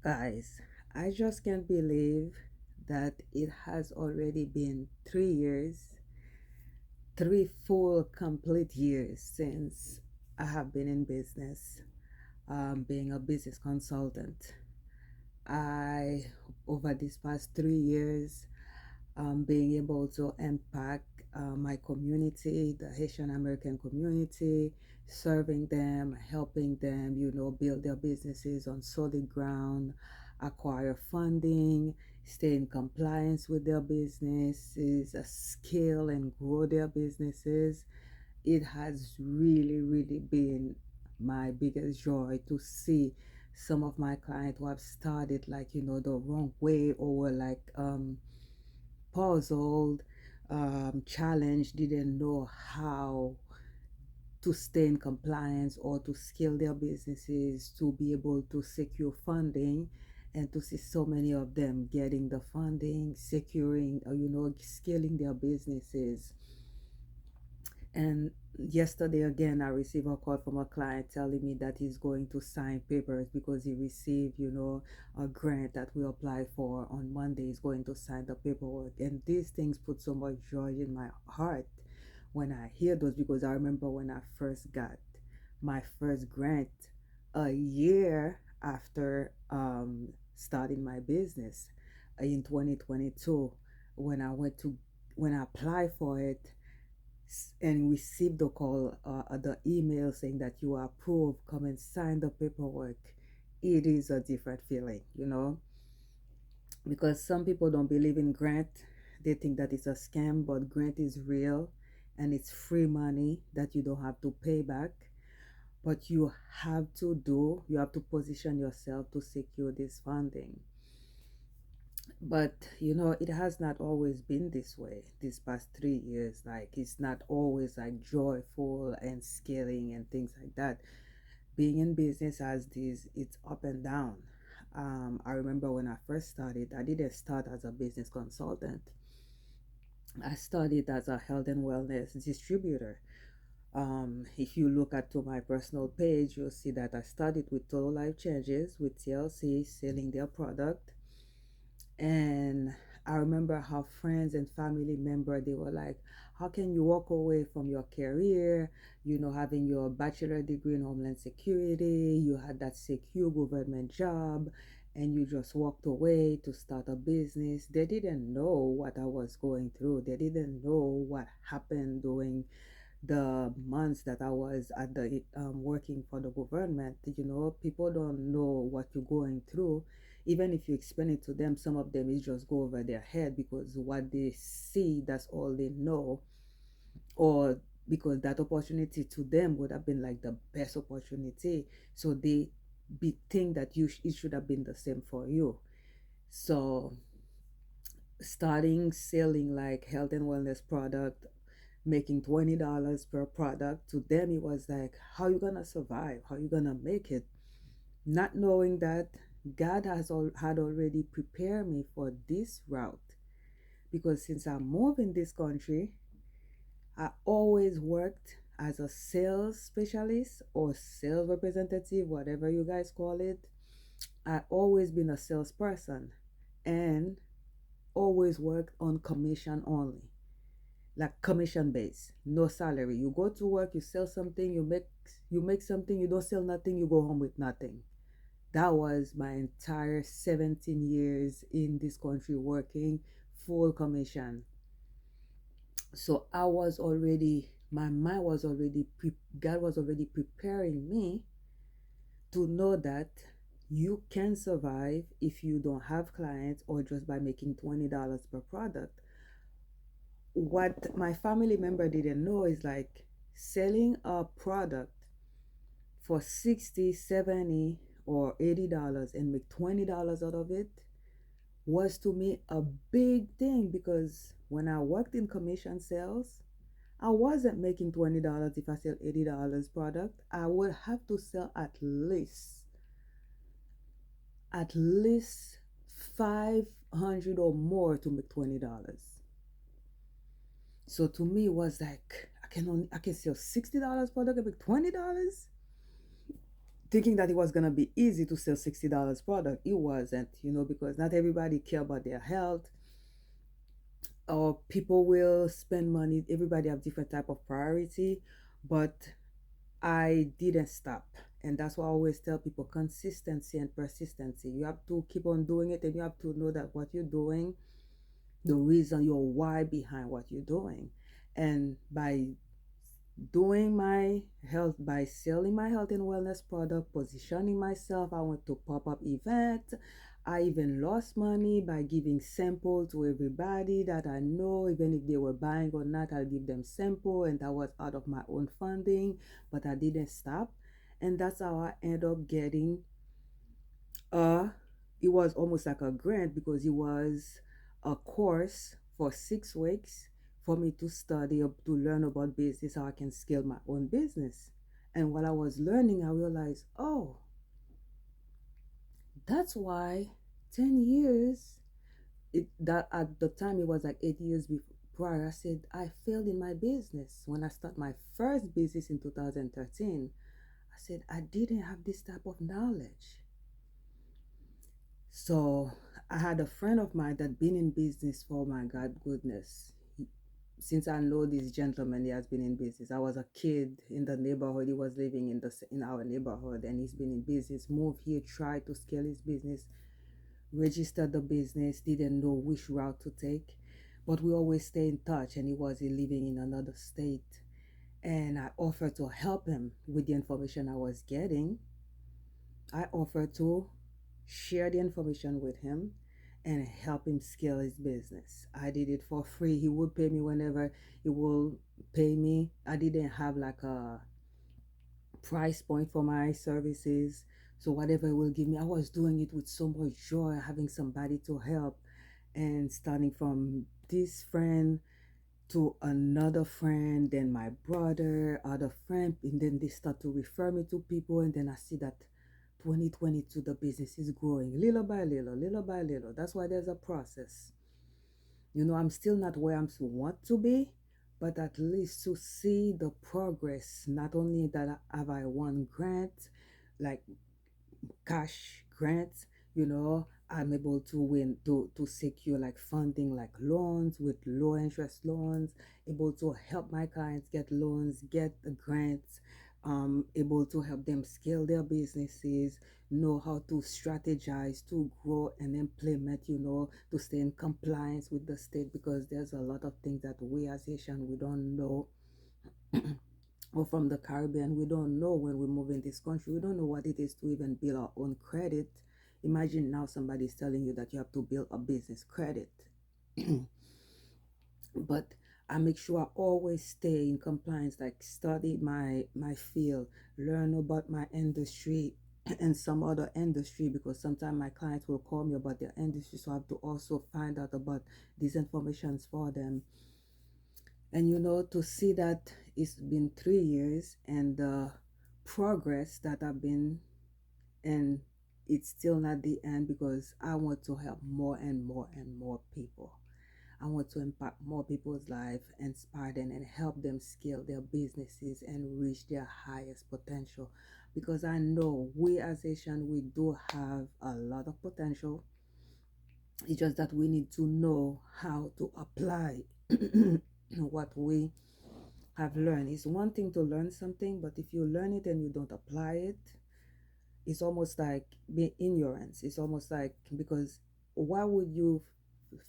Guys, I just can't believe that it has already been 3 years, 3 full complete years since I have been in business, being a business consultant. I, over these past 3 years, being able to impact my community, the Haitian American community, serving them, helping them, build their businesses on solid ground, acquire funding, stay in compliance with their businesses, scale and grow their businesses. It has really, really been my biggest joy to see some of my clients who have started like, the wrong way, or were like puzzled, challenged, didn't know how to stay in compliance or to scale their businesses, to be able to secure funding, and to see so many of them getting the funding, securing, scaling their businesses. And yesterday again, I received a call from a client telling me that he's going to sign papers because he received, a grant that we applied for on Monday. He's going to sign the paperwork. And these things put so much joy in my heart when I hear those, because I remember when I first got my first grant a year after starting my business in 2022, when I applied for it and received the call, the email saying that you are approved, come and sign the paperwork. It is a different feeling, because some people don't believe in grant. They think that it's a scam, but grant is real and it's free money that you don't have to pay back. But you have to position yourself to secure this funding. But it has not always been this way these past 3 years. Like, it's not always like joyful and scaling and things like that. Being in business has this, it's up and down. I remember when I first started, I didn't start as a business consultant. I started as a health and wellness distributor. If you look at to my personal page, you'll see that I started with Total Life Changes with TLC selling their product. And I remember how friends and family members, they were like, how can you walk away from your career, having your bachelor degree in Homeland Security, you had that secure government job, and you just walked away to start a business? They didn't know what I was going through. They didn't know what happened during the months that I was at the working for the government. People don't know what you're going through. Even if you explain it to them, some of them is just go over their head, because what they see, that's all they know, or because that opportunity to them would have been like the best opportunity, so they think that it should have been the same for you. So starting selling like health and wellness product, making $20 per product, to them it was like, how you gonna survive, how you gonna make it, not knowing that God had already prepared me for this route. Because since I moved in this country, I always worked as a sales specialist or sales representative, whatever you guys call it. I always been a salesperson, and always worked on commission only, like commission based, no salary. You go to work, you sell something, you make something, you don't sell nothing, you go home with nothing. That was my entire 17 years in this country, working full commission. So my mind was already, God was already preparing me to know that you can survive if you don't have clients, or just by making $20 per product. What my family member didn't know is like, selling a product for 60, 70, or $80 and make $20 out of it was to me a big thing, because when I worked in commission sales, I wasn't making $20 if I sell $80 product. I would have to sell at least 500 or more to make $20. So to me, it was like, I can sell $60 product and make $20. thinking that it was going to be easy to sell $60 product. It wasn't, because not everybody care about their health, or people will spend money. Everybody have different type of priority, but I didn't stop. And that's why I always tell people: consistency and persistency. You have to keep on doing it, and you have to know that what you're doing, the reason, your why behind what you're doing. And by doing my health, by selling my health and wellness product, positioning myself, I went to pop-up event. I even lost money by giving sample to everybody that I know. Even if they were buying or not, I'll give them sample, and that was out of my own funding. But I didn't stop, and that's how I end up getting uh it was almost like a grant, because it was a course for 6 weeks for me to study, to learn about business, how I can scale my own business. And while I was learning, I realized, oh, that's why 10 years, that at the time it was like 8 years prior, I said I failed in my business. When I started my first business in 2013, I said I didn't have this type of knowledge. So I had a friend of mine that been in business for, my God goodness. Since I know this gentleman, he has been in business. I was a kid in the neighborhood. He was living in our neighborhood, and he's been in business. Moved here, tried to scale his business, registered the business, didn't know which route to take, but we always stay in touch. And he was living in another state, and I offered to help him with the information I was getting. I offered to share the information with him and help him scale his business. I did it for free. He would pay me whenever he will pay me. I didn't have like a price point for my services. So whatever he will give me, I was doing it with so much joy, having somebody to help. And starting from this friend to another friend, then my brother, other friend, and then they start to refer me to people, and then I see that 2022 the business is growing little by little, little by little. That's why there's a process. I'm still not where I want to be, but at least to see the progress. Not only that have I won grant, like cash grants, I'm able to win, to secure like funding, like loans with low interest loans, able to help my clients get loans, get grants, able to help them scale their businesses, know how to strategize to grow and implement, to stay in compliance with the state, because there's a lot of things that we as Haitian, we don't know. Or from the Caribbean, we don't know. When we move in this country, we don't know what it is to even build our own credit. Imagine now somebody is telling you that you have to build a business credit. But I make sure I always stay in compliance, like study my field, learn about my industry and some other industry, because sometimes my clients will call me about their industry, so I have to also find out about these informations for them. And to see that it's been 3 years, and the progress that I've been, and it's still not the end, because I want to help more and more and more people. I want to impact more people's life, inspire them, and help them scale their businesses and reach their highest potential. Because I know we as Asian, we do have a lot of potential. It's just that we need to know how to apply what we have learned. It's one thing to learn something, but if you learn it and you don't apply it, it's almost like being ignorance. It's almost like, because why would you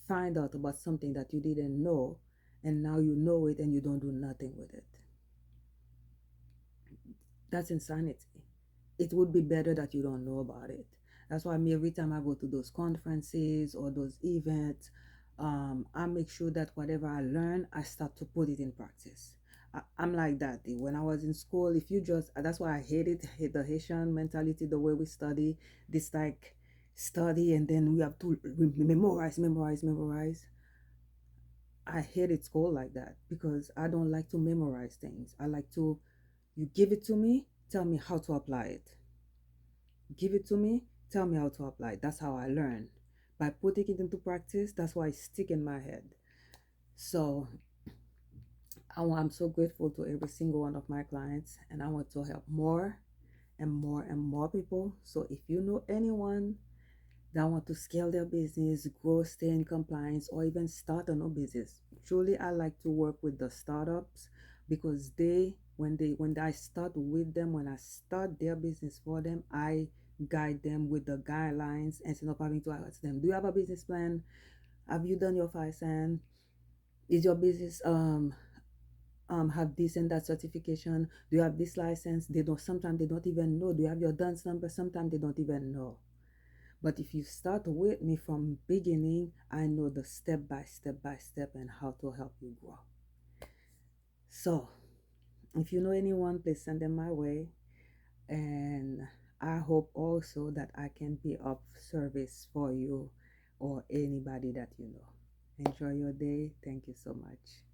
find out about something that you didn't know, and now you know it and you don't do nothing with it? That's insanity. It would be better that you don't know about it. That's why every time I go to those conferences or those events, I make sure that whatever I learn, I start to put it in practice. I'm like that. When I was in school, if you just, that's why I hate the Haitian mentality, the way we study. This like study and then we have to memorize. I hated school like that, because I don't like to memorize things. I like to, you give it to me, tell me how to apply it. Give it to me, tell me how to apply it. That's how I learn. By putting it into practice, that's why it stick in my head. So I'm so grateful to every single one of my clients, and I want to help more and more people. So if you know anyone that want to scale their business, grow, stay in compliance, or even start a new business, truly I like to work with the startups, because when I start with them, when I start their business for them, I guide them with the guidelines instead of having to ask them, do you have a business plan? Have you done your FISAN? Is your business have this and that certification? Do you have this license? They don't, sometimes they don't even know. Do you have your DUNS number? Sometimes they don't even know. But if you start with me from beginning, I know the step by step and how to help you grow. So if you know anyone, please send them my way. And I hope also that I can be of service for you or anybody that you know. Enjoy your day. Thank you so much.